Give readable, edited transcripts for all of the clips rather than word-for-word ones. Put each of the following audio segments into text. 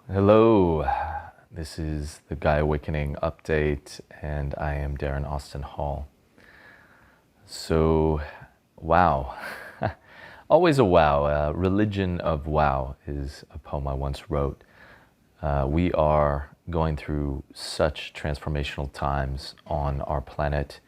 Hello, this is the Gaia Awakening update, and I am Darren Austin Hall. So, wow, always a wow. Religion of Wow is a poem I once wrote. We are going through such transformational times on our planet,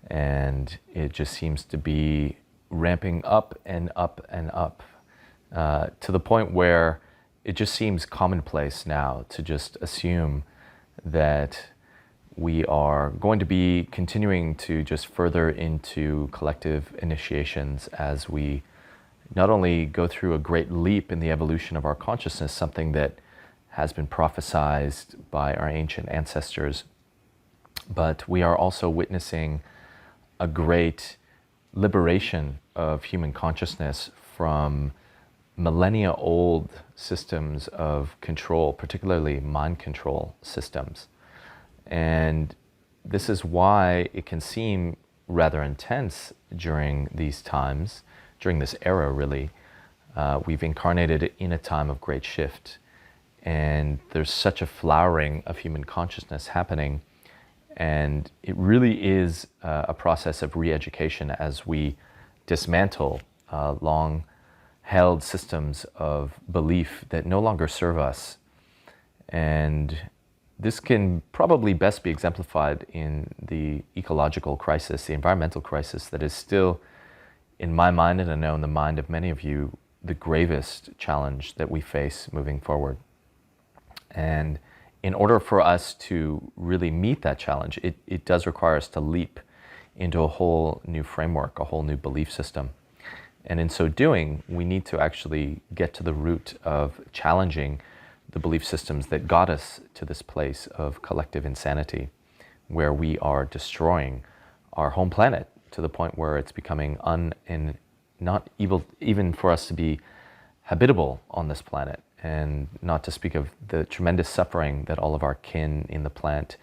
and it just seems to be ramping up and up and up to the point where it just seems commonplace now to just assume that we are going to be continuing to just further into collective initiations as we not only go through a great leap in the evolution of our consciousness, something that has been prophesized by our ancient ancestors, but we are also witnessing a great liberation of human consciousness from millennia old systems of control, particularly mind control systems. And this is why it can seem rather intense during these times, during this era really. We've incarnated in a time of great shift, and there's such a flowering of human consciousness happening. And it really is a process of re-education as we dismantle long held systems of belief that no longer serve us. And this can probably best be exemplified in the ecological crisis, the environmental crisis that is still, in my mind, and I know in the mind of many of you, the gravest challenge that we face moving forward. And in order for us to really meet that challenge, it does require us to leap into a whole new framework, a whole new belief system. And in so doing, we need to actually get to the root of challenging the belief systems that got us to this place of collective insanity, where we are destroying our home planet to the point where it's becoming not able even for us to be habitable on this planet, and not to speak of the tremendous suffering that all of our kin in the plant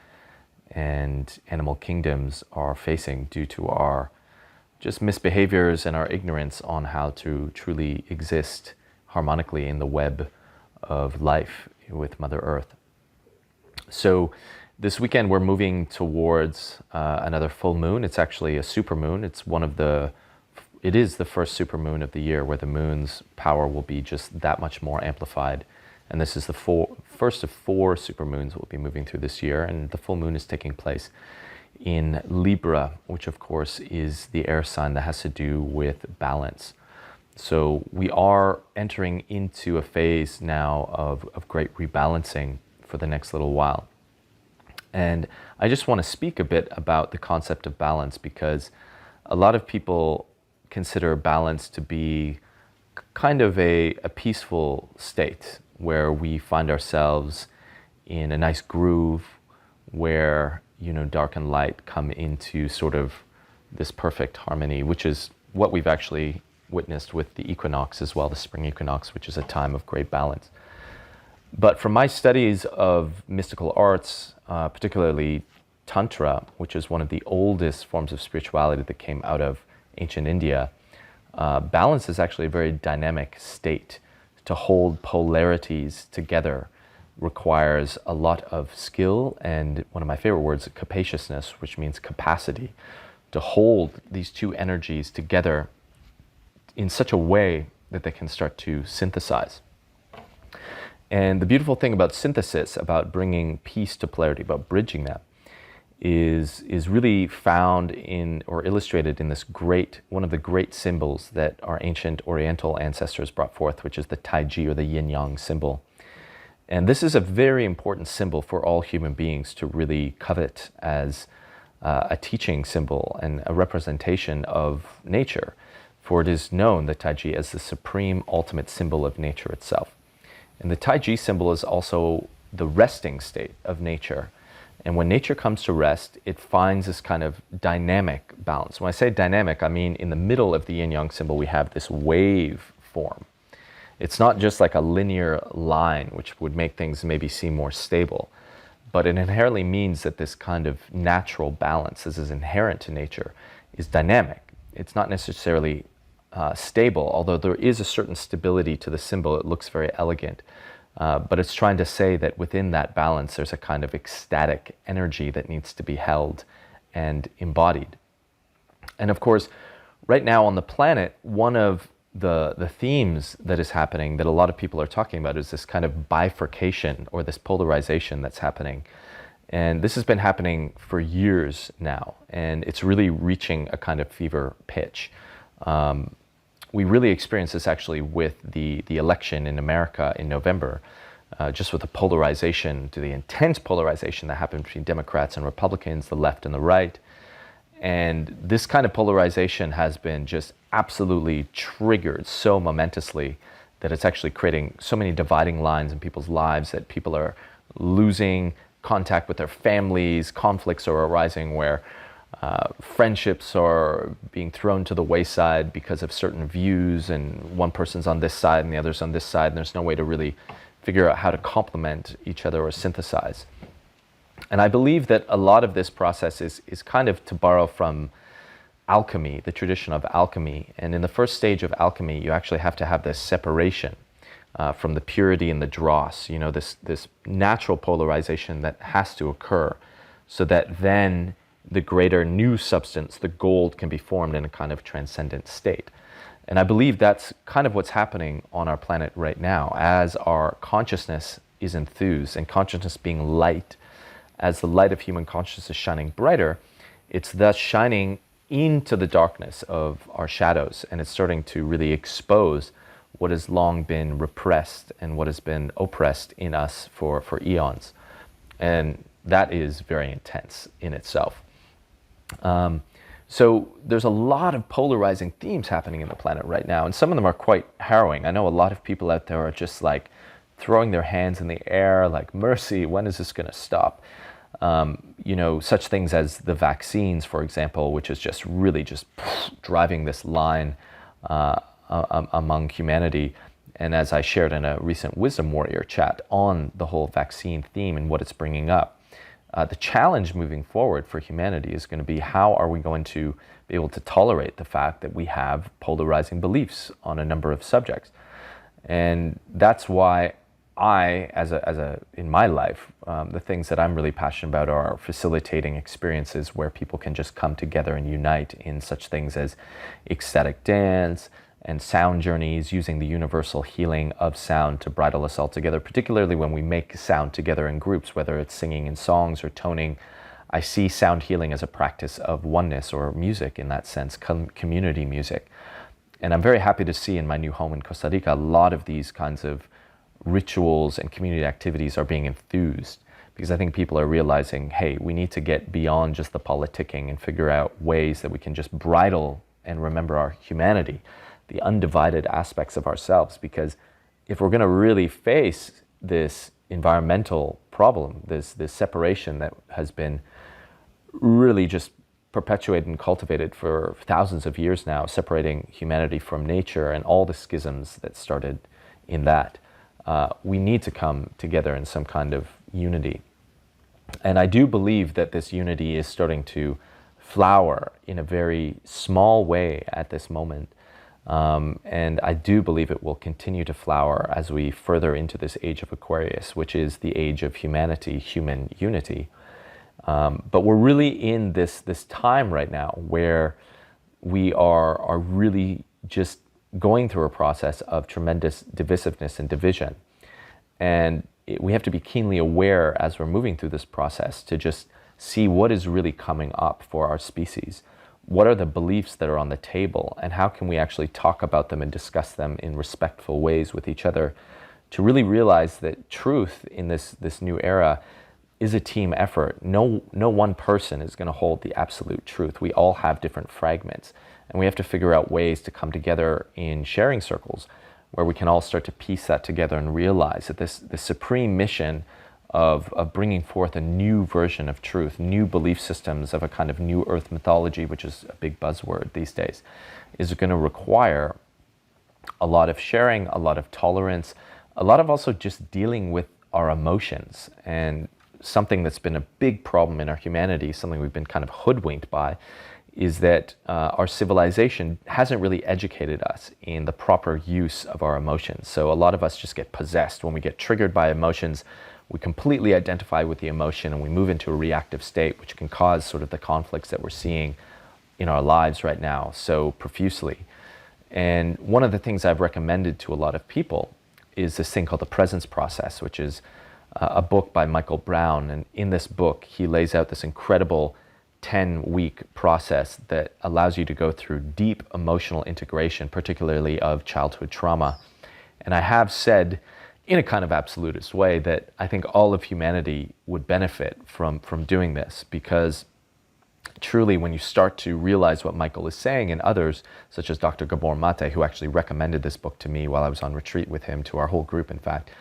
and animal kingdoms are facing due to our just misbehaviors and our ignorance on how to truly exist harmonically in the web of life with Mother Earth. So this weekend we're moving towards another full moon. It's actually a supermoon. It is the first supermoon of the year where the moon's power will be just that much more amplified. And this is the first of 4 supermoons that will be moving through this year, and the full moon is taking place in Libra, which of course is the air sign that has to do with balance. So we are entering into a phase now of great rebalancing for the next little while. And I just want to speak a bit about the concept of balance, because a lot of people consider balance to be kind of a peaceful state where we find ourselves in a nice groove where dark and light come into sort of this perfect harmony, which is what we've actually witnessed with the equinox as well, the spring equinox, which is a time of great balance. But from my studies of mystical arts, particularly Tantra, which is one of the oldest forms of spirituality that came out of ancient India, balance is actually a very dynamic state. To hold polarities together requires a lot of skill and, one of my favorite words, capaciousness, which means capacity, to hold these two energies together in such a way that they can start to synthesize. And the beautiful thing about synthesis, about bringing peace to polarity, about bridging that, is really found in or illustrated in one of the great symbols that our ancient Oriental ancestors brought forth, which is the Taiji, or the yin-yang symbol. And this is a very important symbol for all human beings to really covet as a teaching symbol and a representation of nature. For it is known, the Taiji, as the supreme ultimate symbol of nature itself. And the Taiji symbol is also the resting state of nature. And when nature comes to rest, it finds this kind of dynamic balance. When I say dynamic, I mean in the middle of the yin-yang symbol, we have this wave form. It's not just like a linear line, which would make things maybe seem more stable, but it inherently means that this kind of natural balance, this is inherent to nature, is dynamic. It's not necessarily stable, although there is a certain stability to the symbol. It looks very elegant. But it's trying to say that within that balance, there's a kind of ecstatic energy that needs to be held and embodied. And of course, right now on the planet, one of the themes that is happening that a lot of people are talking about is this kind of bifurcation or this polarization that's happening. And this has been happening for years now, and it's really reaching a kind of fever pitch. We really experienced this actually with the election in America in November, just with the polarization, to the intense polarization that happened between Democrats and Republicans, the left and the right. And this kind of polarization has been just absolutely triggered so momentously that it's actually creating so many dividing lines in people's lives that people are losing contact with their families, conflicts are arising where friendships are being thrown to the wayside because of certain views, and one person's on this side and the other's on this side, and there's no way to really figure out how to complement each other or synthesize. And I believe that a lot of this process is kind of to borrow from alchemy, the tradition of alchemy. And in the first stage of alchemy, you actually have to have this separation from the purity and the dross, you know, this natural polarization that has to occur so that then the greater new substance, the gold, can be formed in a kind of transcendent state. And I believe that's kind of what's happening on our planet right now as our consciousness is enthused, and consciousness being light, as the light of human consciousness is shining brighter, it's thus shining into the darkness of our shadows, and it's starting to really expose what has long been repressed and what has been oppressed in us for eons. And that is very intense in itself. So there's a lot of polarizing themes happening in the planet right now, and some of them are quite harrowing. I know a lot of people out there are just like throwing their hands in the air, like, mercy, when is this going to stop? You know, such things as the vaccines, for example, which is just really just driving this line among humanity. And as I shared in a recent Wisdom Warrior chat on the whole vaccine theme and what it's bringing up, the challenge moving forward for humanity is going to be, how are we going to be able to tolerate the fact that we have polarizing beliefs on a number of subjects? And that's why I, in my life, the things that I'm really passionate about are facilitating experiences where people can just come together and unite in such things as ecstatic dance and sound journeys, using the universal healing of sound to bridle us all together, particularly when we make sound together in groups, whether it's singing in songs or toning. I see sound healing as a practice of oneness, or music in that sense, community music. And I'm very happy to see in my new home in Costa Rica, a lot of these kinds of rituals and community activities are being enthused, because I think people are realizing, hey, we need to get beyond just the politicking and figure out ways that we can just bridle and remember our humanity, the undivided aspects of ourselves. Because if we're going to really face this environmental problem, this separation that has been really just perpetuated and cultivated for thousands of years now, separating humanity from nature and all the schisms that started in that, we need to come together in some kind of unity. And I do believe that this unity is starting to flower in a very small way at this moment. And I do believe it will continue to flower as we further into this age of Aquarius, which is the age of humanity, human unity. But we're really in this time right now where we are really just going through a process of tremendous divisiveness and division. And we have to be keenly aware as we're moving through this process to just see what is really coming up for our species. What are the beliefs that are on the table, and how can we actually talk about them and discuss them in respectful ways with each other, to really realize that truth in this new era is a team effort. No one person is going to hold the absolute truth. We all have different fragments, and we have to figure out ways to come together in sharing circles where we can all start to piece that together and realize that this supreme mission of bringing forth a new version of truth, new belief systems of a kind of new earth mythology, which is a big buzzword these days, is going to require a lot of sharing, a lot of tolerance, a lot of also just dealing with our emotions. And something that's been a big problem in our humanity, something we've been kind of hoodwinked by, is that our civilization hasn't really educated us in the proper use of our emotions. So a lot of us just get possessed. When we get triggered by emotions, we completely identify with the emotion and we move into a reactive state, which can cause sort of the conflicts that we're seeing in our lives right now so profusely. And one of the things I've recommended to a lot of people is this thing called the presence process, which is a book by Michael Brown. And in this book, he lays out this incredible 10-week process that allows you to go through deep emotional integration, particularly of childhood trauma. And I have said in a kind of absolutist way that I think all of humanity would benefit from doing this, because truly when you start to realize what Michael is saying, and others such as Dr. Gabor Mate, who actually recommended this book to me while I was on retreat with him, to our whole group in fact,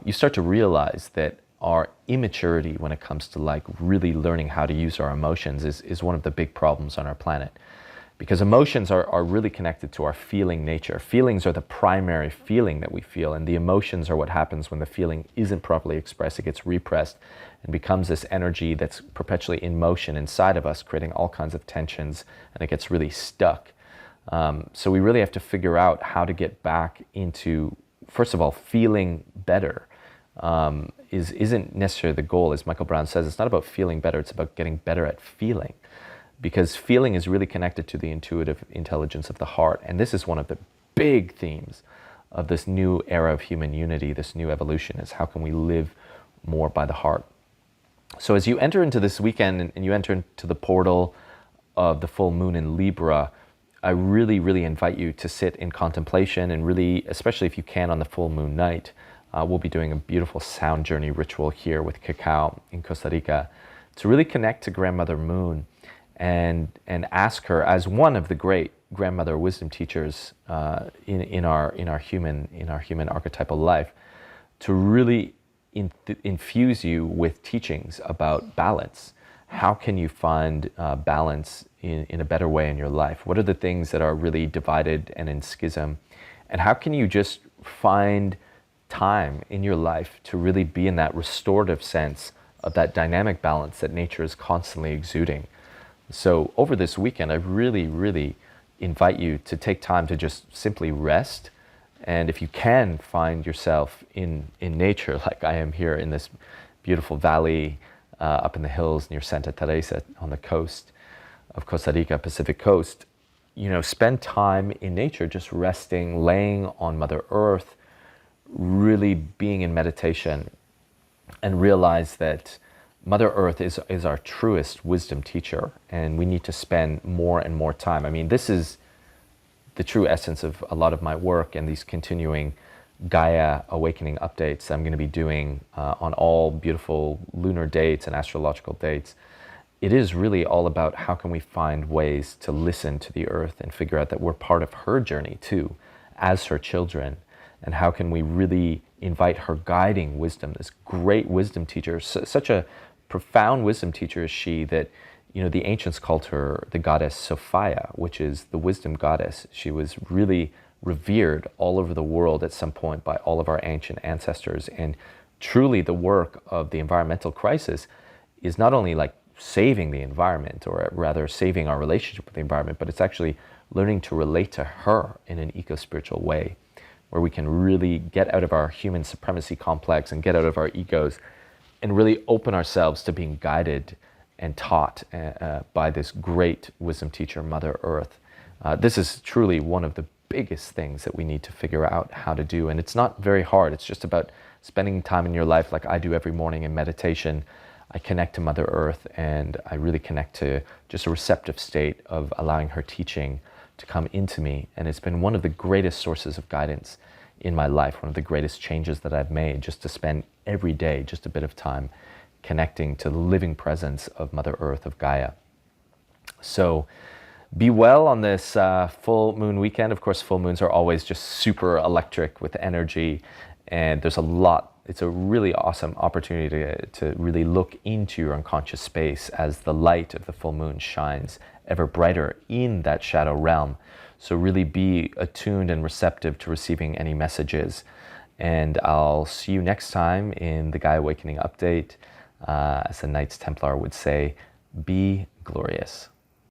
you start to realize that our immaturity when it comes to like really learning how to use our emotions is one of the big problems on our planet. Because emotions are really connected to our feeling nature. Feelings are the primary feeling that we feel, and the emotions are what happens when the feeling isn't properly expressed. It gets repressed and becomes this energy that's perpetually in motion inside of us, creating all kinds of tensions, and it gets really stuck. So we really have to figure out how to get back into, first of all, feeling better. Isn't necessarily the goal. As Michael Brown says, it's not about feeling better, it's about getting better at feeling. Because feeling is really connected to the intuitive intelligence of the heart. And this is one of the big themes of this new era of human unity, this new evolution, is how can we live more by the heart. So as you enter into this weekend and you enter into the portal of the full moon in Libra, I really, really invite you to sit in contemplation, and really, especially if you can on the full moon night, we'll be doing a beautiful sound journey ritual here with cacao in Costa Rica to really connect to Grandmother Moon and ask her, as one of the great grandmother wisdom teachers in our human archetypal life, to really infuse you with teachings about balance. How can you find balance in a better way in your life? What are the things that are really divided and in schism? And how can you just find time in your life to really be in that restorative sense of that dynamic balance that nature is constantly exuding? So over this weekend, I really, really invite you to take time to just simply rest. And if you can find yourself in nature, like I am here in this beautiful valley up in the hills near Santa Teresa on the coast of Costa Rica, Pacific coast, spend time in nature, just resting, laying on Mother Earth, really being in meditation, and realize that Mother Earth is our truest wisdom teacher, and we need to spend more and more time. I mean, this is the true essence of a lot of my work and these continuing Gaia Awakening updates I'm going to be doing on all beautiful lunar dates and astrological dates. It is really all about how can we find ways to listen to the Earth and figure out that we're part of her journey too, as her children, and how can we really invite her guiding wisdom, this great wisdom teacher, such a profound wisdom teacher is she that, the ancients called her the goddess Sophia, which is the wisdom goddess. She was really revered all over the world at some point by all of our ancient ancestors. And truly the work of the environmental crisis is not only like saving the environment, or rather saving our relationship with the environment, but it's actually learning to relate to her in an eco-spiritual way, where we can really get out of our human supremacy complex and get out of our egos and really open ourselves to being guided and taught by this great wisdom teacher, Mother Earth. This is truly one of the biggest things that we need to figure out how to do. And it's not very hard. It's just about spending time in your life like I do every morning in meditation. I connect to Mother Earth, and I really connect to just a receptive state of allowing her teaching to come into me. And it's been one of the greatest sources of guidance in my life, one of the greatest changes that I've made, just to spend every day just a bit of time connecting to the living presence of Mother Earth, of Gaia. So be well on this full moon weekend. Of course, full moons are always just super electric with energy, and there's a lot. It's a really awesome opportunity to really look into your unconscious space as the light of the full moon shines ever brighter in that shadow realm. So really be attuned and receptive to receiving any messages. And I'll see you next time in the Gaia Awakening update. As the Knights Templar would say, be glorious.